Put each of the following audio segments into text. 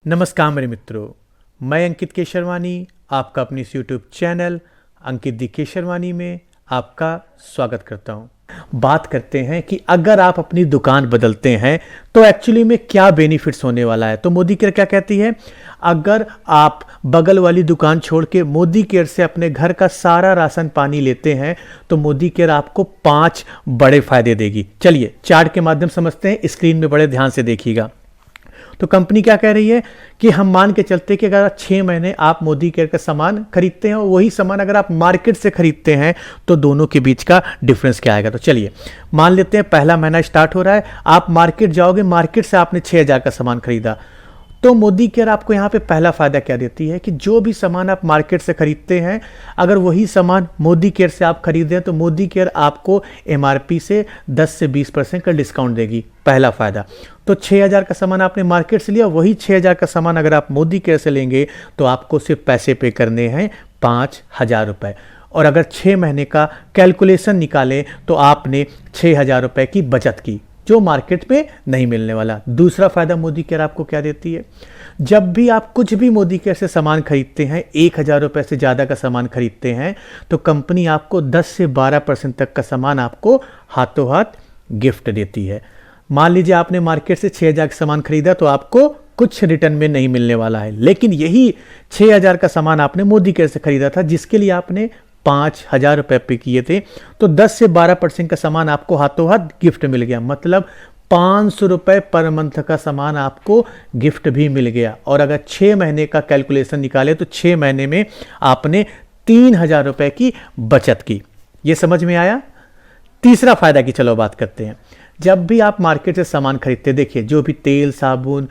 नमस्कार मेरे मित्रों, मैं अंकित केशरवानी आपका अपनी इस यूट्यूब चैनल अंकित दी केशरवानी में आपका स्वागत करता हूं। बात करते हैं कि अगर आप अपनी दुकान बदलते हैं तो एक्चुअली में क्या बेनिफिट्स होने वाला है। तो मोदी केयर क्या कहती है, अगर आप बगल वाली दुकान छोड़ के मोदी केयर से अपने घर का सारा राशन पानी लेते हैं तो मोदी केयर आपको 5 बड़े फायदे देगी। चलिए चार्ट के माध्यम समझते हैं, स्क्रीन में बड़े ध्यान से देखिएगा। तो कंपनी क्या कह रही है कि हम मान के चलते कि अगर 6 महीने आप मोदी केयर का सामान खरीदते हैं और वही सामान अगर आप मार्केट से खरीदते हैं तो दोनों के बीच का डिफरेंस क्या आएगा। तो चलिए मान लेते हैं पहला महीना स्टार्ट हो रहा है, आप मार्केट जाओगे, मार्केट से आपने 6000 का सामान खरीदा तो मोदी केयर आपको यहाँ पे पहला फायदा क्या देती है कि जो भी सामान आप मार्केट से खरीदते हैं अगर वही सामान मोदी केयर से आप खरीदें तो मोदी केयर आपको एमआरपी से 10 से 20% का डिस्काउंट देगी। पहला फायदा। तो 6000 का सामान आपने मार्केट से लिया, वही 6000 का सामान अगर आप मोदी केयर से लेंगे तो आपको सिर्फ पैसे पे करने हैं 5000 रुपये। और अगर 6 महीने का कैलकुलेशन निकालें तो आपने 6000 रुपये की बचत की जो मार्केट में नहीं मिलने वाला। दूसरा फायदा मोदी केयर आपको क्या देती है, जब भी आप कुछ भी मोदी केयर से सामान खरीदते हैं, 1000 रुपये से ज़्यादा का सामान खरीदते हैं तो कंपनी आपको 10 से 12% तक का सामान आपको हाथों हाथ गिफ्ट देती है। मान लीजिए आपने मार्केट से 6000 का सामान खरीदा तो आपको कुछ रिटर्न में नहीं मिलने वाला है, लेकिन यही 6000 का सामान आपने मोदी केयर से खरीदा था जिसके लिए आपने 5000 रुपये पे किए थे तो 10 से 12% का सामान आपको हाथों हाथ गिफ्ट मिल गया, मतलब 500 रुपये पर मंथ का सामान आपको गिफ्ट भी मिल गया। और अगर 6 महीने का कैलकुलेशन निकाले तो 6 महीने में आपने 3000 रुपये की बचत की। ये समझ में आया। तीसरा फायदा की चलो बात करते हैं। जब भी आप मार्केट से सामान खरीदते, देखिए जो भी तेल, साबुन,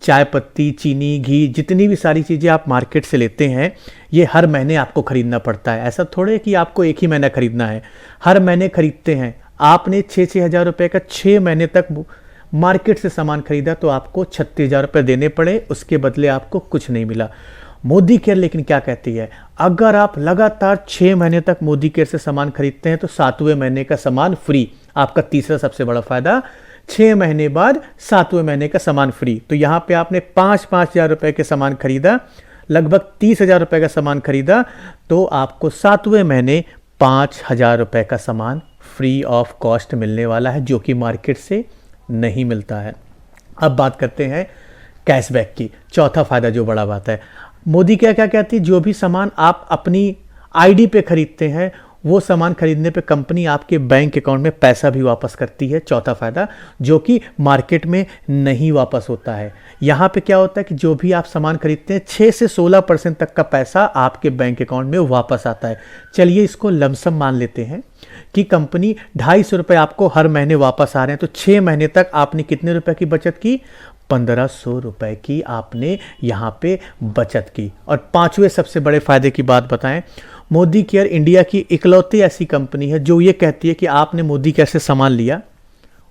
चाय पत्ती, चीनी, घी, जितनी भी सारी चीज़ें आप मार्केट से लेते हैं ये हर महीने आपको खरीदना पड़ता है। ऐसा थोड़े कि आपको एक ही महीना खरीदना है, हर महीने खरीदते हैं। आपने 6-6 हज़ार रुपये का 6 महीने तक मार्केट से सामान खरीदा तो आपको 36,000 रुपये देने पड़े, उसके बदले आपको कुछ नहीं मिला। मोदी केयर लेकिन क्या कहती है, अगर आप लगातार 6 महीने तक मोदी केयर से सामान खरीदते हैं तो 7वें महीने का सामान फ्री। आपका तीसरा सबसे बड़ा फायदा, 6 महीने बाद 7वें महीने का सामान फ्री। तो यहाँ पे आपने 5-5 हज़ार रुपये के सामान खरीदा, लगभग 30,000 रुपये का सामान खरीदा तो आपको 7वें महीने 5,000 रुपये का सामान फ्री ऑफ कॉस्ट मिलने वाला है जो कि मार्केट से नहीं मिलता है। अब बात करते हैं कैशबैक की, चौथा फायदा जो बड़ा बात है। मोदी क्या कहती है, जो भी सामान आप अपनी आईडी पे खरीदते हैं वो सामान खरीदने पे कंपनी आपके बैंक अकाउंट में पैसा भी वापस करती है। चौथा फायदा जो कि मार्केट में नहीं वापस होता है। यहाँ पे क्या होता है कि जो भी आप सामान खरीदते हैं 6 से 16% तक का पैसा आपके बैंक अकाउंट में वापस आता है। चलिए इसको लमसम मान लेते हैं कि कंपनी 250 रुपये आपको हर महीने वापस आ रहे हैं तो 6 महीने तक आपने कितने रुपए की बचत की, 1500 रुपये की आपने यहाँ पे बचत की। और 5वें सबसे बड़े फायदे की बात बताएं, मोदी केयर इंडिया की इकलौती ऐसी कंपनी है जो ये कहती है कि आपने मोदी केयर से सामान लिया,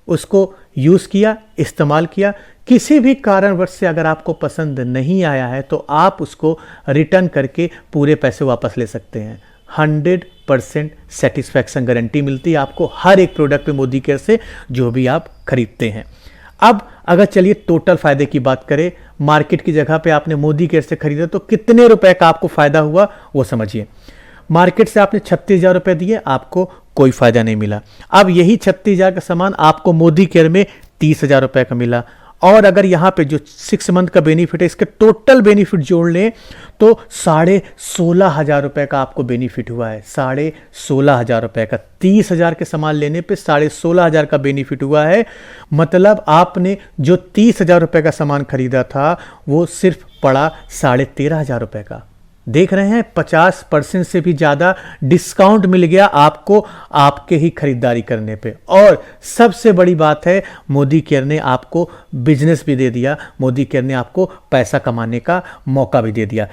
उसको यूज़ किया, इस्तेमाल किया, किसी भी कारणवश से अगर आपको पसंद नहीं आया है तो आप उसको रिटर्न करके पूरे पैसे वापस ले सकते हैं। 100% सेटिस्फैक्शन गारंटी मिलती है आपको हर एक प्रोडक्ट पे मोदी केयर से जो भी आप खरीदते हैं। अब अगर चलिए टोटल फायदे की बात करें, मार्केट की जगह पे आपने मोदी केयर से खरीदा तो कितने रुपए का आपको फायदा हुआ वो समझिए। मार्केट से आपने 36,000 रुपये दिए, आपको कोई फायदा नहीं मिला। अब यही 36,000 का सामान आपको मोदी केयर में 30,000 रुपये का मिला। और अगर यहाँ पे जो 6 मंथ का बेनिफिट है इसके टोटल बेनिफिट जोड़ लें तो 16,500 रुपये का आपको बेनिफिट हुआ है। 16,500 रुपये का 30,000 के सामान लेने पे 16,500 का बेनिफिट हुआ है। मतलब आपने जो 30,000 रुपये का सामान खरीदा था वो सिर्फ पड़ा 13,500 रुपये का। देख रहे हैं 50% से भी ज़्यादा डिस्काउंट मिल गया आपको आपके ही खरीदारी करने पे। और सबसे बड़ी बात है मोदी केयर ने आपको बिजनेस भी दे दिया, मोदी केयर ने आपको पैसा कमाने का मौका भी दे दिया।